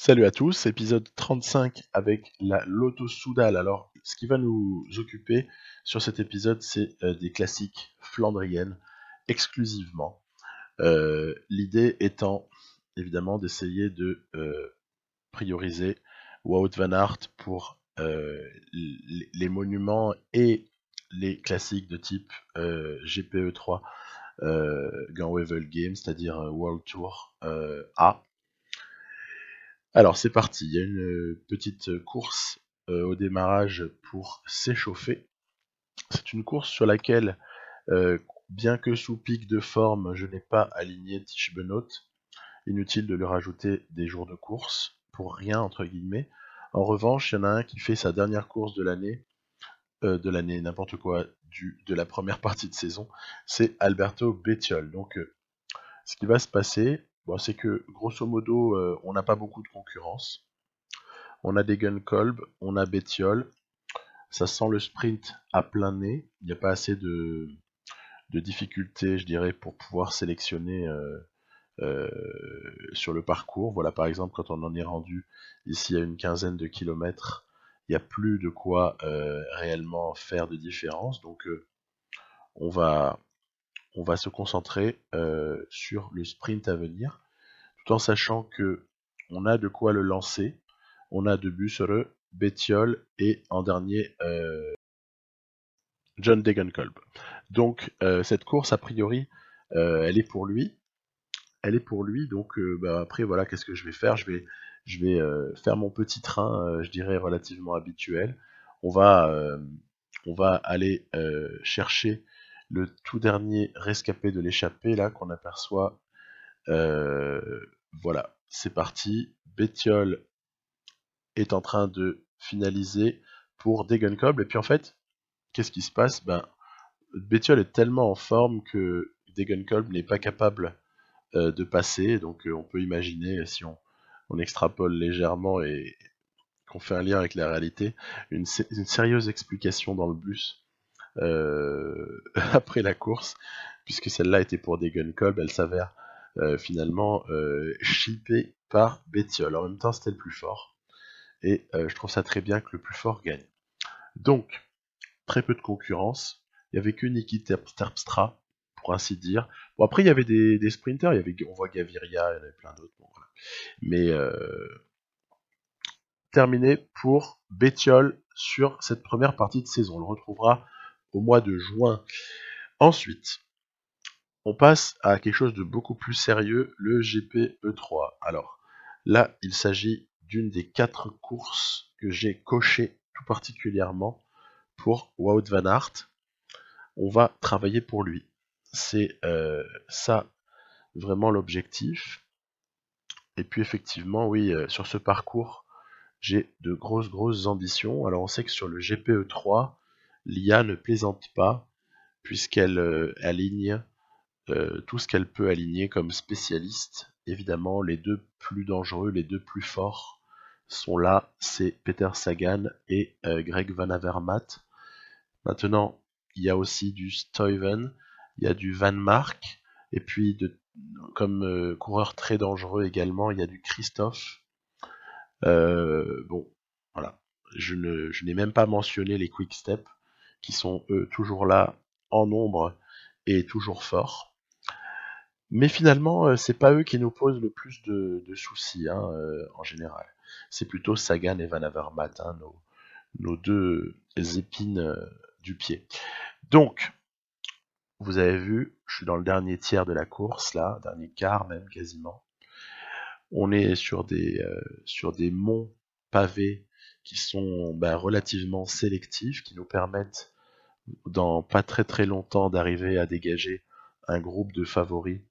Salut à tous, épisode 35 avec la Lotto Soudal. Alors, ce qui va nous occuper sur cet épisode, c'est des classiques flandriennes exclusivement. L'idée étant évidemment d'essayer de prioriser Wout van Aert pour les monuments et les classiques de type GPE3 Gamewevel, c'est-à-dire World Tour A. Alors c'est parti, il y a une petite course au démarrage pour s'échauffer. C'est une course sur laquelle, bien que sous pic de forme, je n'ai pas aligné Tish Benoît. Inutile de lui rajouter des jours de course, pour rien entre guillemets. En revanche, il y en a un qui fait sa dernière course de l'année, n'importe quoi, de la première partie de saison, c'est Alberto Bettiol. Donc ce qui va se passer, bon, c'est que grosso modo, on n'a pas beaucoup de concurrence. On a Degenkolb, on a Bettiol. Ça sent le sprint à plein nez. Il n'y a pas assez de difficultés, je dirais, pour pouvoir sélectionner euh, sur le parcours. Voilà, par exemple, quand on en est rendu ici à une quinzaine de kilomètres, il n'y a plus de quoi réellement faire de différence. Donc, on va se concentrer sur le sprint à venir, tout en sachant que on a de quoi le lancer. On a de Bussere, Bettiol et en dernier John Degenkolb. Donc cette course, a priori, elle est pour lui. Elle est pour lui. Donc après, voilà, qu'est-ce que je vais faire? Je vais faire mon petit train, je dirais relativement habituel. On va, euh, on va aller chercher le tout dernier rescapé de l'échappée là qu'on aperçoit. Voilà, c'est parti. Bettiol est en train de finaliser pour Degenkolb. Et puis en fait, qu'est-ce qui se passe? Ben, Bettiol est tellement en forme que Degenkolb n'est pas capable de passer. Donc on peut imaginer, si on extrapole légèrement et qu'on fait un lien avec la réalité, une sérieuse explication dans le bus après la course, puisque celle-là était pour Degenkolb, elle s'avère finalement chippée par Bettiol. En même temps, c'était le plus fort. Et je trouve ça très bien que le plus fort gagne. Donc, très peu de concurrence. Il n'y avait que Niki Terpstra, pour ainsi dire. Bon, après, il y avait des sprinters, on voit Gaviria, il y en avait plein d'autres. Bon, voilà. Mais terminé pour Bettiol sur cette première partie de saison. On le retrouvera au mois de juin. Ensuite, on passe à quelque chose de beaucoup plus sérieux, le GP E3. Alors, là, il s'agit d'une des 4 courses que j'ai cochées tout particulièrement pour Wout van Aert. On va travailler pour lui. C'est ça vraiment l'objectif. Et puis effectivement, oui, sur ce parcours, j'ai de grosses ambitions. Alors on sait que sur le GPE3, l'IA ne plaisante pas, puisqu'elle aligne tout ce qu'elle peut aligner comme spécialiste. Évidemment, les deux plus dangereux, les deux plus forts sont là, c'est Peter Sagan et Greg Van Avermaet. Maintenant, il y a aussi du Stuyven, il y a du Van Mark, et puis comme coureur très dangereux également, il y a du Christophe. Bon, voilà. Je n'ai même pas mentionné les Quick Step, qui sont eux toujours là en nombre et toujours forts. Mais finalement, c'est pas eux qui nous posent le plus de soucis, hein, en général. C'est plutôt Sagan et Van Avermaet, hein, nos deux épines du pied. Donc, vous avez vu, je suis dans le dernier tiers de la course, là, dernier quart même quasiment. On est sur des monts pavés qui sont relativement sélectifs, qui nous permettent dans pas très longtemps d'arriver à dégager un groupe de favoris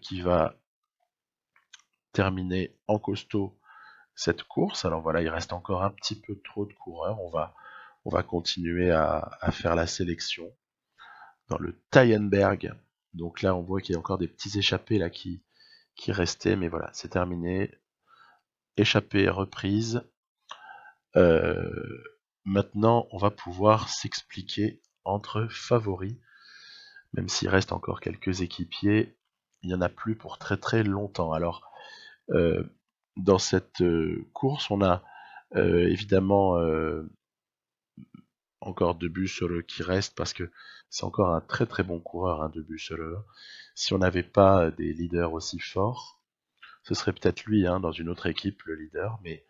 qui va terminer en costaud cette course. Alors voilà, il reste encore un petit peu trop de coureurs. On va continuer à faire la sélection dans le Tyenberg. Donc là, on voit qu'il y a encore des petits échappés là qui restaient, mais voilà, c'est terminé. Échappée reprise. Maintenant, on va pouvoir s'expliquer entre favoris, même s'il reste encore quelques équipiers. Il n'y en a plus pour très longtemps. Alors, dans cette course, on a évidemment encore De Bussolo qui reste parce que c'est encore un très très bon coureur, hein, De Bussolo. Si on n'avait pas des leaders aussi forts, ce serait peut-être lui, hein, dans une autre équipe, le leader, mais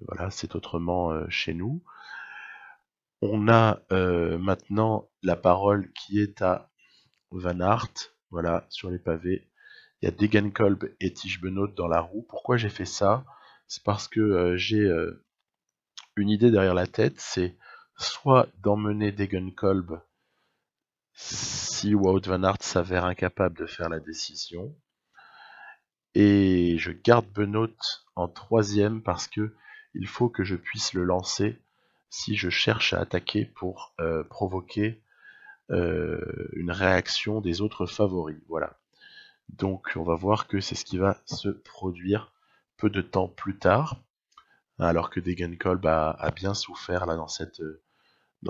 voilà, c'est autrement chez nous. On a maintenant la parole qui est à Van Aert, voilà, sur les pavés. Il y a Degenkolb et Tiesj Benoot dans la roue. Pourquoi j'ai fait ça? C'est parce que j'ai une idée derrière la tête, c'est soit d'emmener Degenkolb si Wout Van Aert s'avère incapable de faire la décision, et je garde Benoot en troisième parce que il faut que je puisse le lancer si je cherche à attaquer pour provoquer une réaction des autres favoris. Voilà. Donc on va voir que c'est ce qui va se produire peu de temps plus tard, alors que Degenkolb a bien souffert là dans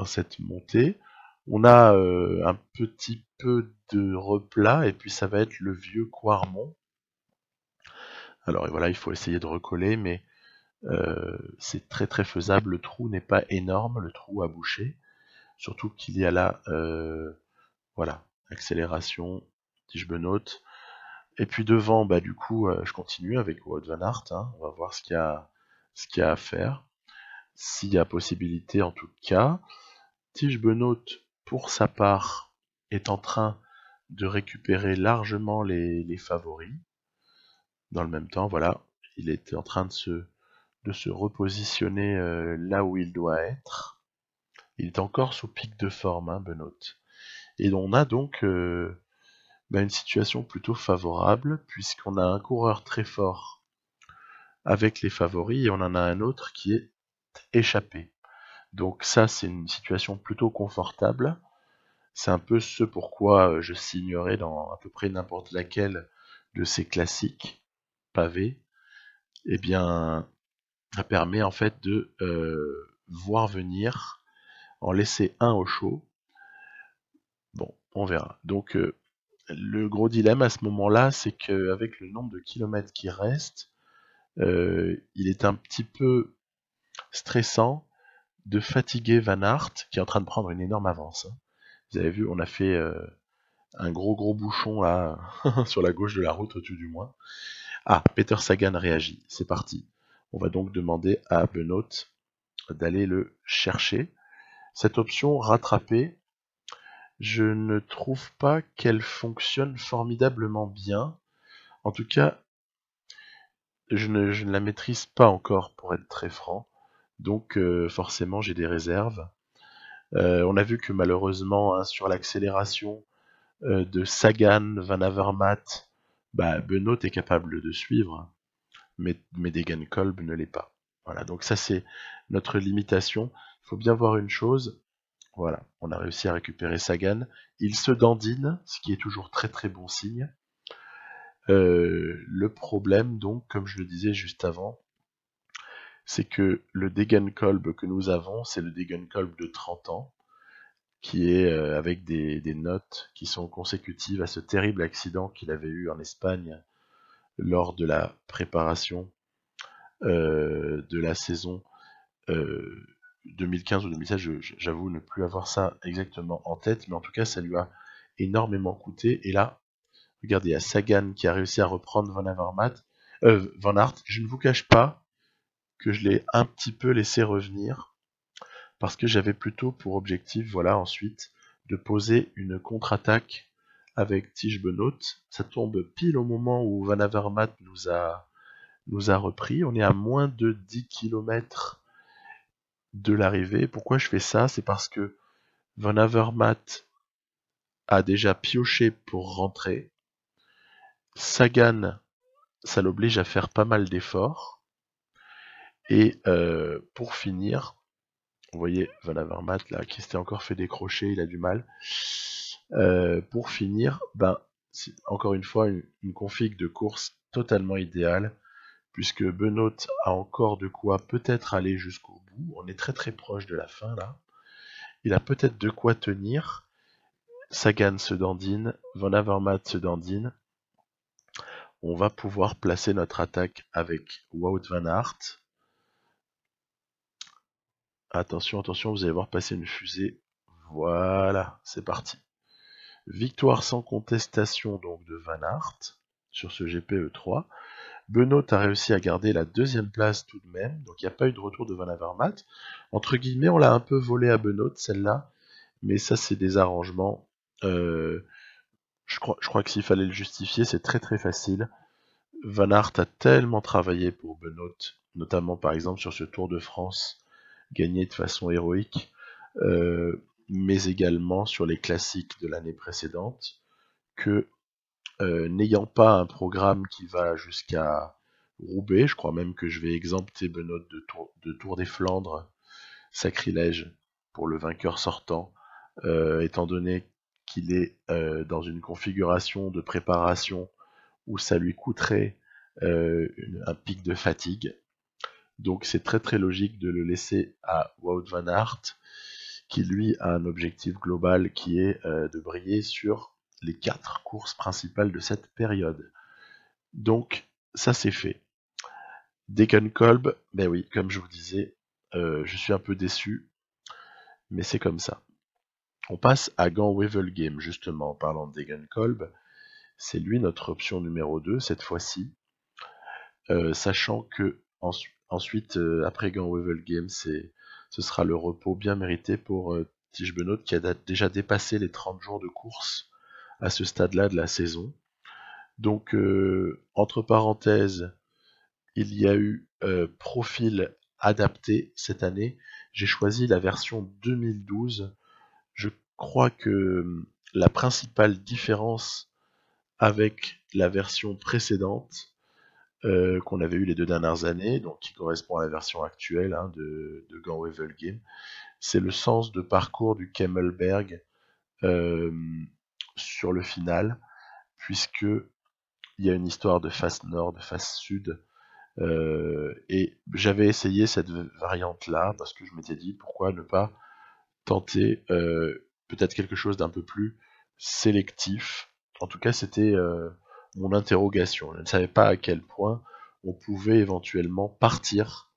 cette montée. On a un petit peu de replat et puis ça va être le vieux Quarmont. Alors voilà, il faut essayer de recoller, mais c'est très très faisable. Le trou n'est pas énorme, le trou à boucher. Surtout qu'il y a là, voilà, accélération, Tiesj Benoot. Et puis devant, bah du coup, je continue avec Wout Van Aert. Hein. On va voir ce qu'il y a à faire. S'il y a possibilité en tout cas. Tiesj Benoot, pour sa part, est en train de récupérer largement les favoris. Dans le même temps, voilà, il est en train de se repositionner là où il doit être. Il est encore sous pic de forme, hein, Benoot. Et on a donc une situation plutôt favorable, puisqu'on a un coureur très fort avec les favoris, et on en a un autre qui est échappé. Donc ça, c'est une situation plutôt confortable. C'est un peu ce pourquoi je signerai dans à peu près n'importe laquelle de ces classiques pavés. Eh bien, ça permet en fait de voir venir, en laisser un au chaud. Bon, on verra. Donc, le gros dilemme à ce moment-là, c'est qu'avec le nombre de kilomètres qui restent, il est un petit peu stressant de fatiguer Van Aert, qui est en train de prendre une énorme avance. Hein. Vous avez vu, on a fait un gros bouchon là, sur la gauche de la route, au-dessus du moins. Ah, Peter Sagan réagit, c'est parti. On va donc demander à Benoot d'aller le chercher. Cette option rattraper, je ne trouve pas qu'elle fonctionne formidablement bien. En tout cas, je ne la maîtrise pas encore, pour être très franc. Donc forcément, j'ai des réserves. On a vu que malheureusement, hein, sur l'accélération de Sagan, Van Avermaet, Benoot est capable de suivre, mais Degenkolb ne l'est pas. Voilà, donc ça c'est notre limitation. Il faut bien voir une chose. Voilà, on a réussi à récupérer Sagan. Il se dandine, ce qui est toujours très très bon signe. Le problème, donc, comme je le disais juste avant, c'est que le Degenkolb que nous avons, c'est le Degenkolb de 30 ans, qui est avec des notes qui sont consécutives à ce terrible accident qu'il avait eu en Espagne lors de la préparation de la saison 2015 ou 2016, j'avoue ne plus avoir ça exactement en tête, mais en tout cas ça lui a énormément coûté. Et là, regardez, il y a Sagan qui a réussi à reprendre Van Aert. Je ne vous cache pas que je l'ai un petit peu laissé revenir, parce que j'avais plutôt pour objectif, voilà, ensuite, de poser une contre-attaque avec Tiesj Benoot. Ça tombe pile au moment où Van Avermaet nous a repris. On est à moins de 10 km de l'arrivée. Pourquoi je fais ça? C'est parce que Van Avermaet a déjà pioché pour rentrer. Sagan, ça l'oblige à faire pas mal d'efforts. Et pour finir, vous voyez Van Avermaet là qui s'était encore fait décrocher, il a du mal. Pour finir, c'est encore une fois une config de course totalement idéale, puisque Benoot a encore de quoi peut-être aller jusqu'au bout. On est très très proche de la fin là. Il a peut-être de quoi tenir. Sagan se dandine, Van Avermaet se dandine. on va pouvoir placer notre attaque avec Wout van Aert. Attention, attention, vous allez voir passer une fusée. Voilà, c'est parti. Victoire sans contestation donc de Van Aert sur ce GPE 3. Benoît a réussi à garder la deuxième place tout de même, donc il n'y a pas eu de retour de Van Avermaet. Entre guillemets, on l'a un peu volé à Benoît celle-là, mais ça c'est des arrangements. Je crois que s'il fallait le justifier, c'est très très facile. Van Aert a tellement travaillé pour Benoît, notamment par exemple sur ce Tour de France, gagné de façon héroïque, mais également sur les classiques de l'année précédente, que n'ayant pas un programme qui va jusqu'à Roubaix, je crois même que je vais exempter Benoît de Tour des Flandres, sacrilège pour le vainqueur sortant, étant donné qu'il est dans une configuration de préparation où ça lui coûterait un pic de fatigue. Donc c'est très très logique de le laisser à Wout van Aert, qui lui a un objectif global qui est de briller sur les 4 courses principales de cette période. Donc ça c'est fait. Degenkolb, ben oui, comme je vous disais, je suis un peu déçu, mais c'est comme ça. On passe à Gant-Wevelgem, justement, en parlant de Degenkolb. C'est lui notre option numéro 2 cette fois-ci. Sachant que ensuite, après Gant-Wevelgem, ce sera le repos bien mérité pour Tige Benoît qui a déjà dépassé les 30 jours de course à ce stade-là de la saison. Donc, entre parenthèses, il y a eu profil adapté cette année. J'ai choisi la version 2012. Je crois que la principale différence avec la version précédente qu'on avait eu les 2 dernières années, donc qui correspond à la version actuelle de Gant-Wevelgem, c'est le sens de parcours du Kemmelberg sur le final, puisque il y a une histoire de face nord, de face sud, et j'avais essayé cette variante-là parce que je m'étais dit pourquoi ne pas tenter peut-être quelque chose d'un peu plus sélectif. En tout cas, c'était mon interrogation. Je ne savais pas à quel point on pouvait éventuellement partir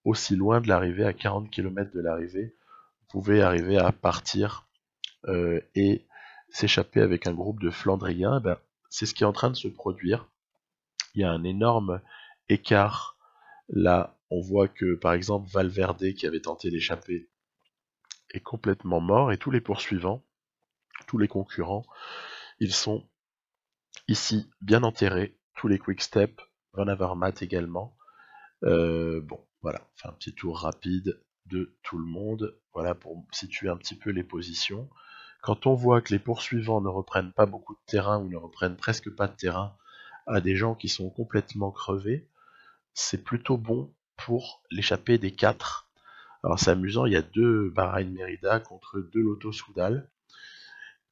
aussi loin de l'arrivée, à 40 km de l'arrivée. On pouvait arriver à partir et s'échapper avec un groupe de Flandriens. Eh ben, c'est ce qui est en train de se produire. Il y a un énorme écart. Là, on voit que par exemple Valverde qui avait tenté d'échapper est complètement mort et tous les poursuivants, tous les concurrents, ils sont ici bien enterrés, tous les quick-step, Van Avermaet également. Bon, voilà, on fait un petit tour rapide de tout le monde, voilà pour situer un petit peu les positions. Quand on voit que les poursuivants ne reprennent pas beaucoup de terrain ou ne reprennent presque pas de terrain à des gens qui sont complètement crevés, c'est plutôt bon pour l'échappée des 4. Alors c'est amusant, il y a 2 Bahrain Merida contre 2 Lotto Soudal.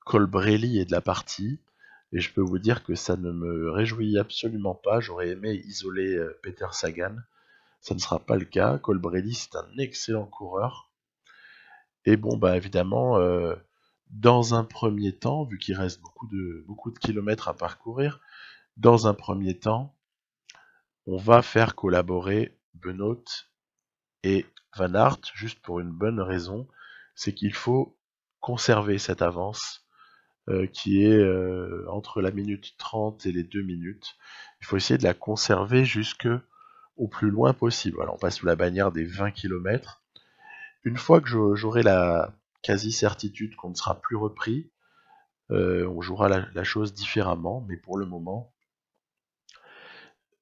Colbrelli est de la partie, et je peux vous dire que ça ne me réjouit absolument pas. J'aurais aimé isoler Peter Sagan. Ça ne sera pas le cas. Colbrelli, c'est un excellent coureur. Et bon, bah évidemment, dans un premier temps, vu qu'il reste beaucoup de kilomètres à parcourir, dans un premier temps, on va faire collaborer Benoît et Van Aert, juste pour une bonne raison, c'est qu'il faut conserver cette avance qui est entre la minute 30 et les 2 minutes. Il faut essayer de la conserver jusque au plus loin possible. Alors on passe sous la bannière des 20 km. Une fois que j'aurai la quasi-certitude qu'on ne sera plus repris, on jouera la chose différemment, mais pour le moment,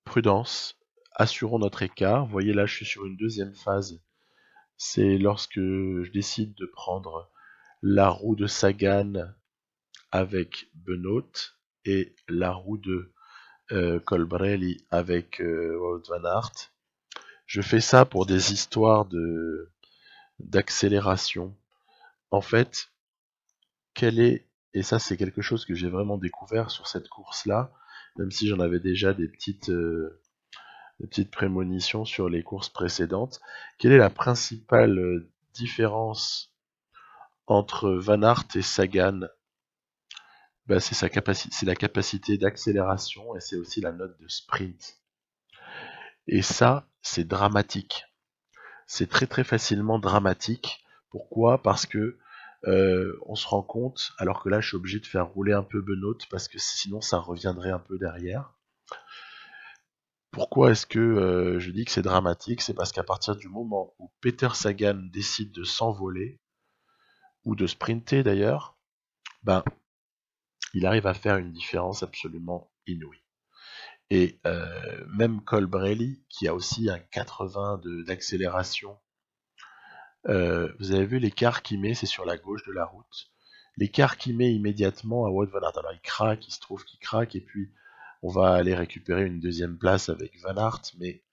prudence, assurons notre écart. Vous voyez là, je suis sur une deuxième phase. C'est lorsque je décide de prendre la roue de Sagan avec Benoît et la roue de Colbrelli avec Wout van Aert. Je fais ça pour des histoires d'accélération. En fait, et ça c'est quelque chose que j'ai vraiment découvert sur cette course-là, même si j'en avais déjà des petites prémonitions sur les courses précédentes, quelle est la principale différence entre Van Aert et Sagan Bah, c'est la capacité d'accélération et c'est aussi la note de sprint. Et ça, c'est dramatique. C'est très très facilement dramatique. Pourquoi? Parce que on se rend compte, alors que là je suis obligé de faire rouler un peu Benoît parce que sinon ça reviendrait un peu derrière. Pourquoi est-ce que je dis que c'est dramatique? C'est parce qu'à partir du moment où Peter Sagan décide de s'envoler, ou de sprinter d'ailleurs, ben, il arrive à faire une différence absolument inouïe. Et même Colbrelli, qui a aussi un 80 d'accélération, vous avez vu l'écart qu'il met, c'est sur la gauche de la route. L'écart qu'il met immédiatement à Wout van Aert. Alors il craque, il se trouve qu'il craque, et puis on va aller récupérer une deuxième place avec Van Aert, mais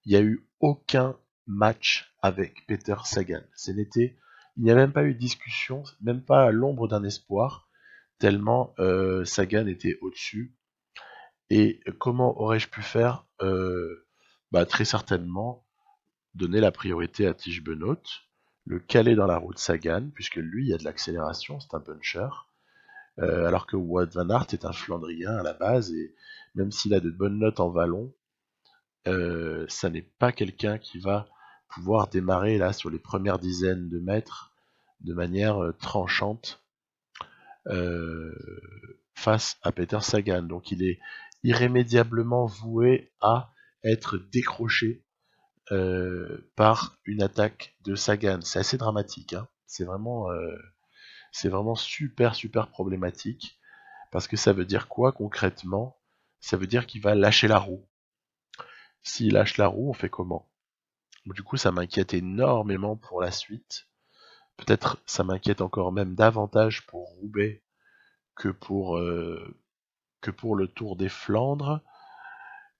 il n'y a eu aucun match avec Peter Sagan. Il n'y a même pas eu de discussion, même pas à l'ombre d'un espoir, tellement Sagan était au-dessus. Et comment aurais-je pu faire? Très certainement donner la priorité à Tige Benoît, le caler dans la route Sagan, puisque lui, il y a de l'accélération, c'est un puncher, alors que Wout van Aert est un Flandrien à la base, et même s'il a de bonnes notes en vallon, ça n'est pas quelqu'un qui va pouvoir démarrer là sur les premières dizaines de mètres de manière tranchante euh, face à Peter Sagan. Donc il est irrémédiablement voué à être décroché par une attaque de Sagan. C'est assez dramatique, hein. C'est vraiment super super problématique parce que ça veut dire quoi concrètement? Ça veut dire qu'il va lâcher la roue. S'il lâche la roue, on fait comment? Du coup, ça m'inquiète énormément pour la suite. Peut-être ça m'inquiète encore même davantage pour Roubaix que pour le Tour des Flandres.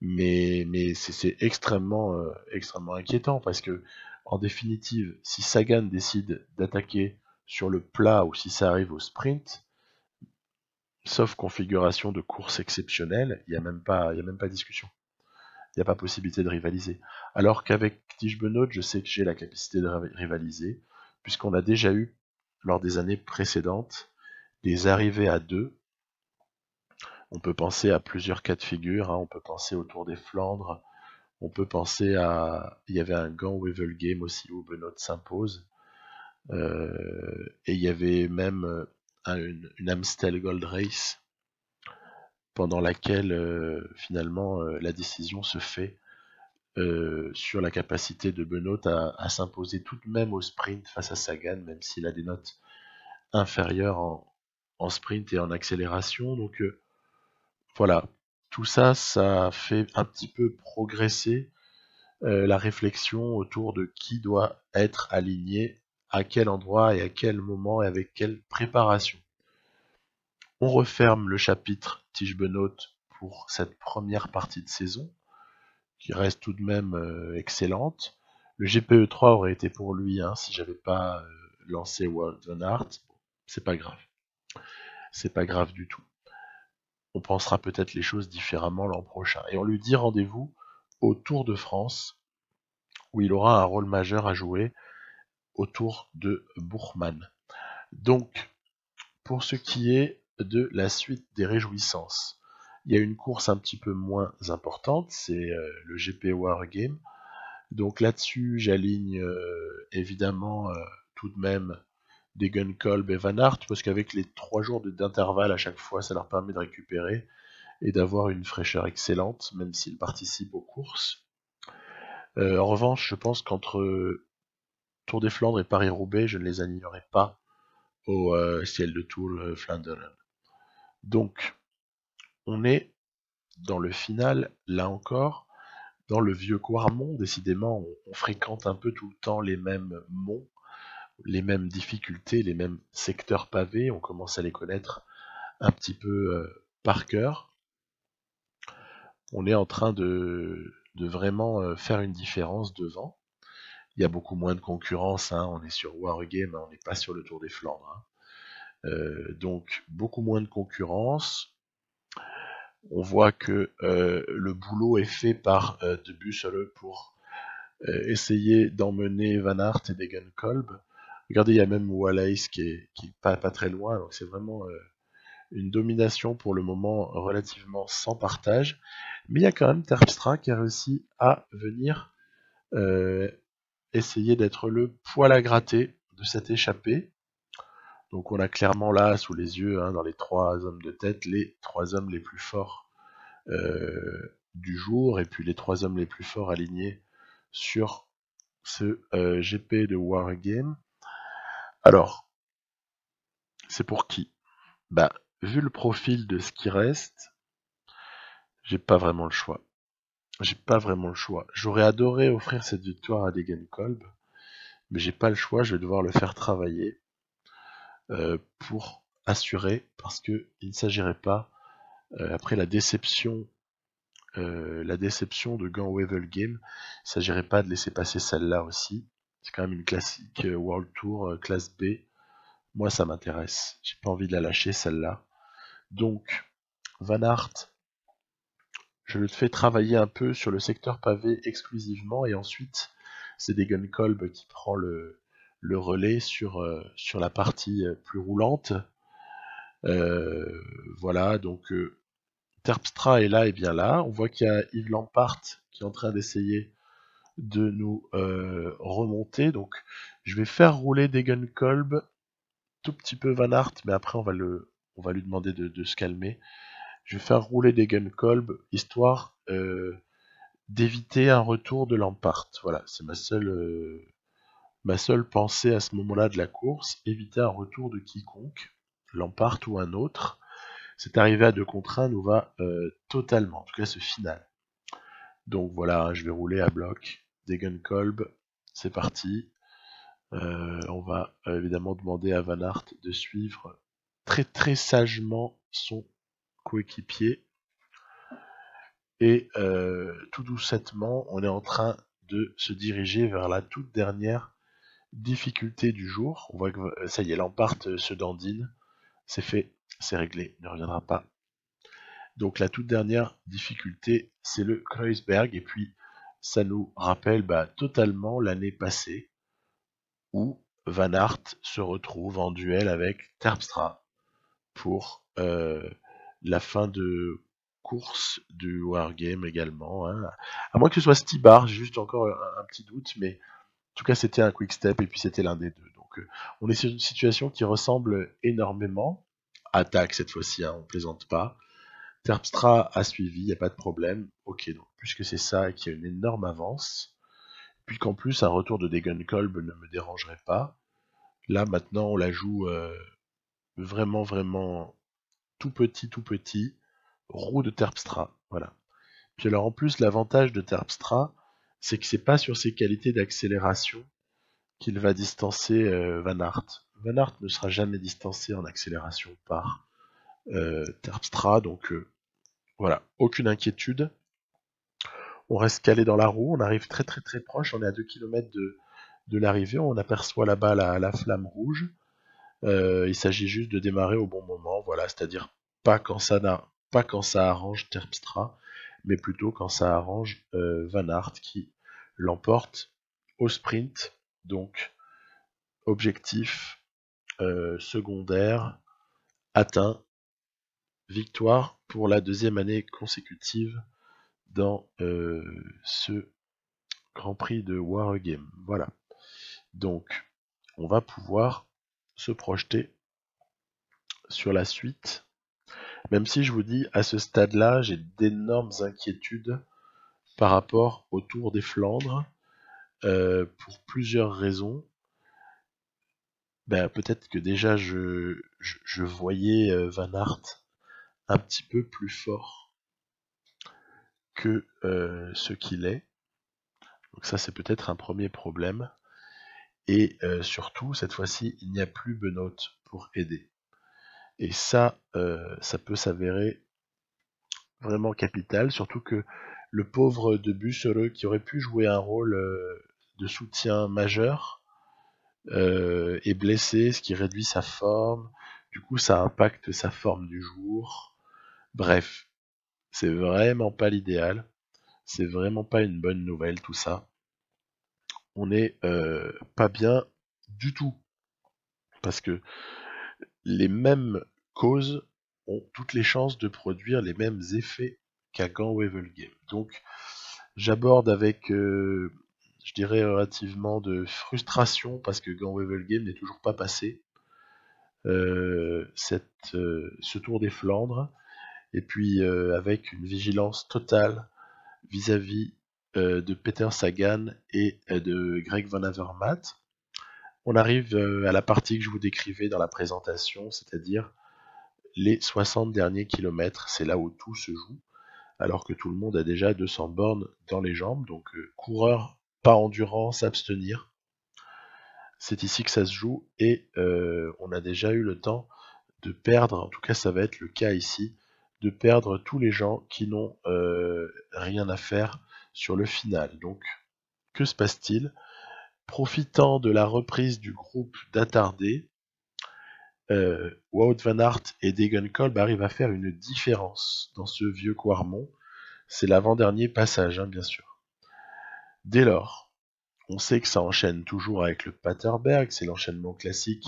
Mais c'est extrêmement, extrêmement inquiétant parce que, en définitive, si Sagan décide d'attaquer sur le plat ou si ça arrive au sprint, sauf configuration de course exceptionnelle, il n'y a même pas discussion. Il n'y a pas possibilité de rivaliser. Alors qu'avec Tige Benoît, je sais que j'ai la capacité de rivaliser, puisqu'on a déjà eu, lors des années précédentes, des arrivées à deux. On peut penser à plusieurs cas de figure, hein. On peut penser au Tour des Flandres, on peut penser à... Il y avait un Gand Wevel Game aussi où Benoît s'impose, et il y avait même une Amstel Gold Race pendant laquelle finalement la décision se fait sur la capacité de Benoît à s'imposer tout de même au sprint face à Sagan, même s'il a des notes inférieures en sprint et en accélération. Donc voilà, tout ça, ça fait un petit peu progresser la réflexion autour de qui doit être aligné à quel endroit et à quel moment et avec quelle préparation. On referme le chapitre Tige Benoît pour cette première partie de saison, qui reste tout de même excellente. Le GPE3 aurait été pour lui, hein, si j'avais pas lancé Wout van Aert. C'est pas grave. C'est pas grave du tout. On pensera peut-être les choses différemment l'an prochain. Et on lui dit rendez-vous au Tour de France, où il aura un rôle majeur à jouer autour de Bourgmann. Donc, pour ce qui est de la suite des réjouissances, il y a une course un petit peu moins importante, c'est le GP Wargame. Donc là-dessus, j'aligne évidemment tout de même Degenkolb et Van Aert, parce qu'avec les 3 jours d'intervalle à chaque fois, ça leur permet de récupérer et d'avoir une fraîcheur excellente, même s'ils participent aux courses. En revanche, je pense qu'entre Tour des Flandres et Paris-Roubaix, je ne les alignerai pas au ciel de Toul Flanderen. Donc, on est dans le final, là encore, dans le vieux Quarmont. Décidément, on fréquente un peu tout le temps les mêmes monts, les mêmes difficultés, les mêmes secteurs pavés. On commence à les connaître un petit peu par cœur. On est en train de vraiment faire une différence devant. Il y a beaucoup moins de concurrence, hein. On est sur Wargame, on n'est pas sur le Tour des Flandres, hein. Donc beaucoup moins de concurrence. On voit que le boulot est fait par De Bussele pour essayer d'emmener Van Aert et Degenkolb. Regardez, il y a même Wallace qui est pas très loin, donc c'est vraiment une domination pour le moment relativement sans partage, mais il y a quand même Terpstra qui a réussi à venir essayer d'être le poil à gratter de cette échappée. Donc on a clairement là sous les yeux, hein, dans les 3 hommes de tête, les 3 hommes les plus forts du jour, et puis les 3 hommes les plus forts alignés sur ce GP de Wargame. Alors, c'est pour qui? Bah, vu le profil de ce qui reste, j'ai pas vraiment le choix. J'ai pas vraiment le choix. J'aurais adoré offrir cette victoire à Degenkolb, mais j'ai pas le choix, je vais devoir le faire travailler pour assurer, parce que il ne s'agirait pas, après la déception de Gant Wevel Game, il ne s'agirait pas de laisser passer celle-là aussi. C'est quand même une classique World Tour classe B. Moi, ça m'intéresse. J'ai pas envie de la lâcher, celle-là. Donc, Van Aert, je le fais travailler un peu sur le secteur pavé exclusivement, et ensuite, c'est Degenkolb qui prend le relais sur la partie plus roulante. Voilà, donc Terpstra est là et bien là. On voit qu'il y a Yves Lampart qui est en train d'essayer de nous remonter. Donc je vais faire rouler Degenkolb, tout petit peu Van Aert, mais après on va lui demander de se calmer. Je vais faire rouler Degenkolb, histoire d'éviter un retour de Lampart. Voilà, c'est ma seule pensée à ce moment-là de la course, éviter un retour de quiconque, Lampart ou un autre. Cette arrivée à 2 contre 1 nous va totalement, en tout cas ce final. Donc voilà, je vais rouler à bloc, Degenkolb, c'est parti. On va évidemment demander à Van Aert de suivre très très sagement son coéquipier. Et tout doucettement, on est en train de se diriger vers la toute dernière difficulté du jour. On voit que ça y est, Lampart se dandine. C'est fait, c'est réglé, il ne reviendra pas. Donc la toute dernière difficulté, c'est le Kreuzberg. Et puis ça nous rappelle totalement l'année passée, où Van Aert se retrouve en duel avec Terpstra pour la fin de course du Wargame également, hein. À moins que ce soit Stibar, j'ai juste encore un petit doute, mais en tout cas c'était un quick step et puis c'était l'un des deux. Donc on est sur une situation qui ressemble énormément. Attaque cette fois-ci, hein, on plaisante pas. Terpstra a suivi, il n'y a pas de problème. Ok, donc puisque c'est ça et qu'il y a une énorme avance, puis qu'en plus un retour de Degenkolb ne me dérangerait pas, là maintenant on la joue vraiment vraiment tout petit, roue de Terpstra, voilà. Puis alors en plus l'avantage de Terpstra, c'est que c'est pas sur ses qualités d'accélération qu'il va distancer Van Aert. Van Aert ne sera jamais distancé en accélération par Terpstra, donc voilà, aucune inquiétude. On reste calé dans la roue, on arrive très très très proche, on est à 2 km de l'arrivée, on aperçoit là-bas la flamme rouge. Il s'agit juste de démarrer au bon moment, voilà, c'est-à-dire pas quand ça arrange Terpstra, mais plutôt quand ça arrange Van Aert qui l'emporte au sprint. Donc objectif secondaire atteint, victoire pour la 2e année consécutive dans ce Grand Prix de Wargame. Voilà. Donc, on va pouvoir se projeter sur la suite. Même si je vous dis, à ce stade-là, j'ai d'énormes inquiétudes par rapport au Tour des Flandres, pour plusieurs raisons. Peut-être que déjà, je voyais Van Aert un petit peu plus fort que ce qu'il est. Donc ça, c'est peut-être un premier problème. Et surtout, cette fois-ci, il n'y a plus Benoît pour aider. Et ça peut s'avérer vraiment capital, surtout que le pauvre de Bussereux, qui aurait pu jouer un rôle de soutien majeur, est blessé, ce qui réduit sa forme. Du coup, ça impacte sa forme du jour. Bref, c'est vraiment pas l'idéal. C'est vraiment pas une bonne nouvelle tout ça. On est pas bien du tout. Parce que les mêmes causes ont toutes les chances de produire les mêmes effets qu'à Gand-Wevelgem. Donc j'aborde avec, je dirais, relativement de frustration parce que Gand-Wevelgem n'est toujours pas passé. Ce Tour des Flandres, et puis avec une vigilance totale vis-à-vis de Peter Sagan et de Greg Van Avermaet. On arrive à la partie que je vous décrivais dans la présentation, c'est-à-dire les 60 derniers kilomètres, c'est là où tout se joue, alors que tout le monde a déjà 200 bornes dans les jambes, donc coureur, pas endurant, s'abstenir. C'est ici que ça se joue, et on a déjà eu le temps de perdre, en tout cas ça va être le cas ici, de perdre tous les gens qui n'ont rien à faire sur le final. Donc, que se passe-t-il? Profitant de la reprise du groupe d'attardés, Wout van Aert et Degenkolb arrivent à faire une différence dans ce vieux Quarmont. C'est l'avant-dernier passage, hein, bien sûr. Dès lors, on sait que ça enchaîne toujours avec le Paterberg, c'est l'enchaînement classique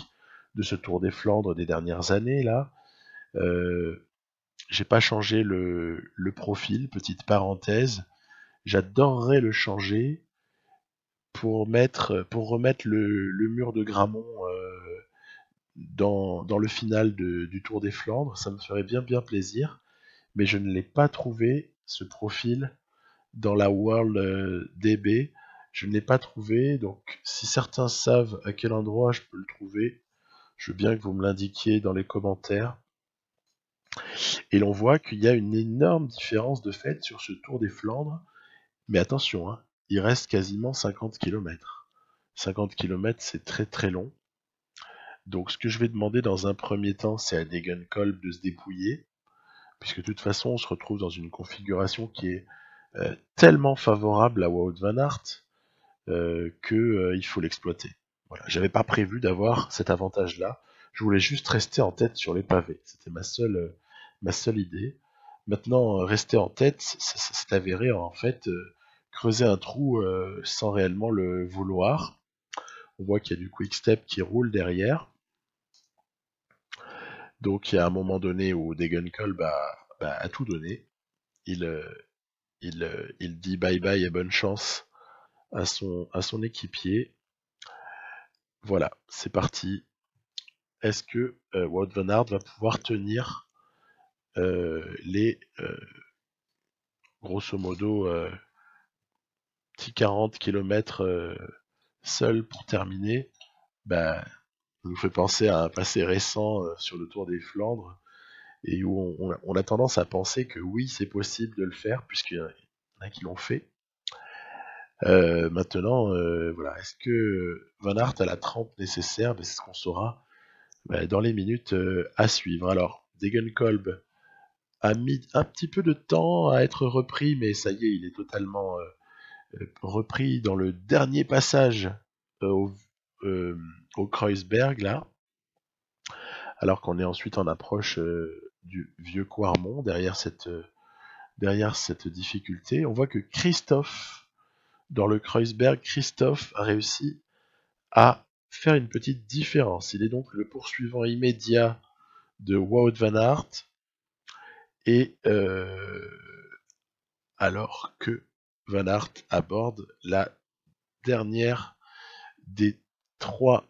de ce Tour des Flandres des dernières années, là. J'ai pas changé le profil, petite parenthèse. J'adorerais le changer pour remettre le mur de Grammont dans le final du Tour des Flandres. Ça me ferait bien plaisir, mais je ne l'ai pas trouvé, ce profil, dans la World DB. Je ne l'ai pas trouvé, donc si certains savent à quel endroit je peux le trouver, je veux bien que vous me l'indiquiez dans les commentaires. Et l'on voit qu'il y a une énorme différence de fait sur ce Tour des Flandres. Mais attention, hein, il reste quasiment 50 km. 50 km, c'est très très long. Donc ce que je vais demander dans un premier temps, c'est à Degenkolb de se dépouiller, puisque de toute façon, on se retrouve dans une configuration qui est tellement favorable à Wout van Aert qu'il faut l'exploiter. Voilà. J'avais pas prévu d'avoir cet avantage-là. Je voulais juste rester en tête sur les pavés. C'était ma seule idée. Maintenant, rester en tête, c'est avéré en fait creuser un trou sans réellement le vouloir. On voit qu'il y a du quick step qui roule derrière. Donc il y a un moment donné où Degenkolb a tout donné. Il dit bye bye et bonne chance à son équipier. Voilà, c'est parti. Est-ce que Wout van Aert va pouvoir tenir les grosso modo petits 40 km seul pour terminer? Ça nous fait penser à un passé récent sur le Tour des Flandres, et où on a tendance à penser que oui, c'est possible de le faire, puisqu'il y en a qui l'ont fait. Maintenant, voilà, est-ce que Van Aert a la trempe nécessaire? C'est ce qu'on saura dans les minutes à suivre. Alors, Degenkolb a mis un petit peu de temps à être repris, mais ça y est, il est totalement repris dans le dernier passage au Kreuzberg, là, alors qu'on est ensuite en approche du vieux Quarmont, derrière cette difficulté. On voit que Christophe, dans le Kreuzberg, Christophe a réussi à faire une petite différence. Il est donc le poursuivant immédiat de Wout van Aert, et alors que Van Aert aborde la dernière des 3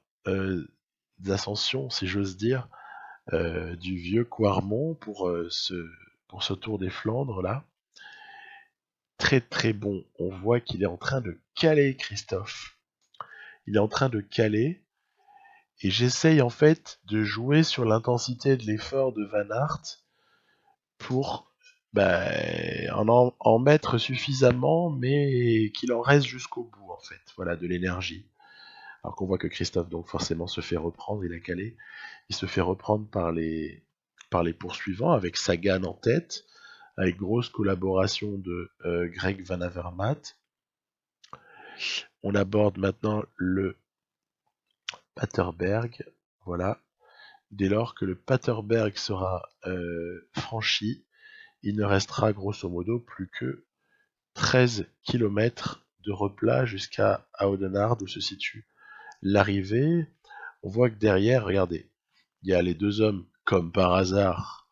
ascensions, si j'ose dire, du vieux Quarmont pour ce Tour des Flandres là. Très très bon. On voit qu'il est en train de caler, Christophe. Il est en train de caler, et j'essaye en fait de jouer sur l'intensité de l'effort de Van Aert pour en mettre suffisamment, mais qu'il en reste jusqu'au bout, en fait. Voilà, de l'énergie. Alors qu'on voit que Christophe, donc forcément, se fait reprendre, il a calé. Il se fait reprendre par les poursuivants, avec Sagan en tête, avec grosse collaboration de Greg Van Avermaet. On aborde maintenant le Paterberg, voilà. Dès lors que le Paterberg sera franchi, il ne restera grosso modo plus que 13 km de replat jusqu'à Oudenaarde, où se situe l'arrivée. On voit que derrière, regardez, il y a les deux hommes, comme par hasard,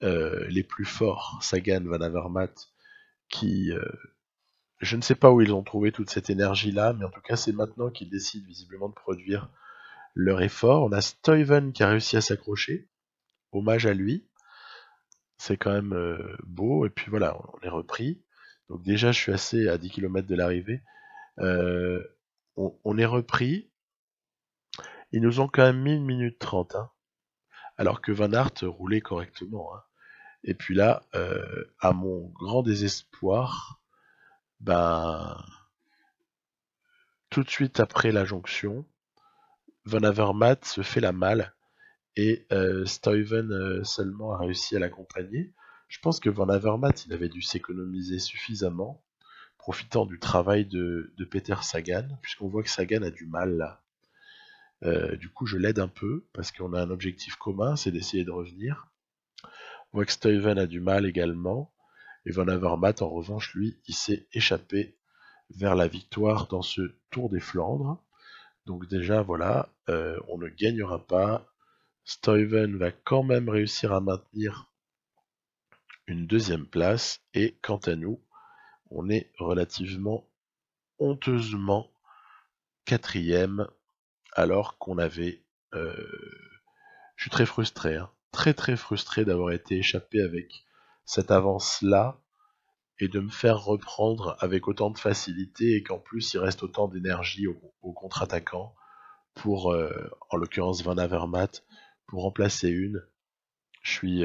les plus forts, Sagan, Van Avermaet, qui je ne sais pas où ils ont trouvé toute cette énergie-là, mais en tout cas c'est maintenant qu'ils décident visiblement de produire leur effort. On a Stuyven qui a réussi à s'accrocher, hommage à lui, c'est quand même beau, et puis voilà, on est repris. Donc déjà je suis assez à 10 km de l'arrivée. On est repris, ils nous ont quand même mis 1 minute 30, hein, alors que Van Aert roulait correctement. Hein. Et puis là, à mon grand désespoir, ben, tout de suite après la jonction, Van Avermaet se fait la malle et Stuyven seulement a réussi à l'accompagner. Je pense que Van Avermaet, il avait dû s'économiser suffisamment, profitant du travail de Peter Sagan, puisqu'on voit que Sagan a du mal là. Du coup, je l'aide un peu, parce qu'on a un objectif commun, c'est d'essayer de revenir. On voit que Stuyven a du mal également, et Van Avermaet, en revanche, lui, il s'est échappé vers la victoire dans ce Tour des Flandres. Donc déjà, voilà, on ne gagnera pas. Stuyven va quand même réussir à maintenir une deuxième place, et quant à nous, on est relativement honteusement quatrième, alors qu'on avait... je suis très frustré, hein, très très frustré d'avoir été échappé avec cette avance-là, et de me faire reprendre avec autant de facilité, et qu'en plus il reste autant d'énergie au contre-attaquant, pour, en l'occurrence Van Avermaet, pour remplacer une. Je suis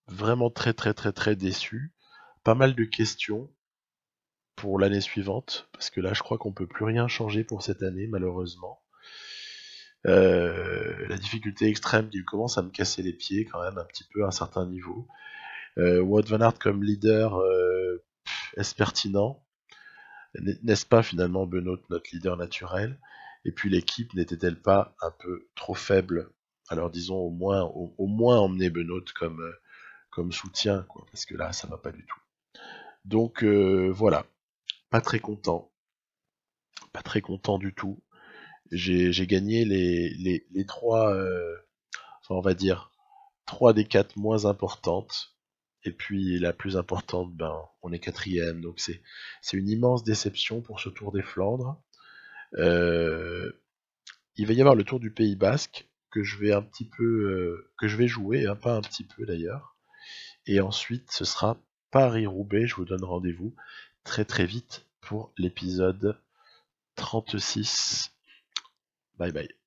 vraiment très très très très déçu. Pas mal de questions pour l'année suivante, parce que là je crois qu'on peut plus rien changer pour cette année malheureusement. La difficulté extrême qui commence à me casser les pieds quand même un petit peu à un certain niveau. Wout van Aert comme leader, est-ce pertinent? N'est-ce pas finalement Benoît notre leader naturel? Et puis l'équipe n'était-elle pas un peu trop faible? Alors disons au moins emmener Benoît comme soutien, quoi, parce que là ça va pas du tout. Donc voilà, pas très content, pas très content du tout. J'ai gagné les trois, enfin, on va dire, 3 des 4 moins importantes. Et puis la plus importante, ben, on est quatrième. Donc c'est une immense déception pour ce Tour des Flandres. Euh, il va y avoir le Tour du Pays Basque que je vais un petit peu, que je vais jouer, hein, pas un petit peu d'ailleurs. Et ensuite, ce sera Paris-Roubaix. Je vous donne rendez-vous très très vite pour l'épisode 36. Bye bye.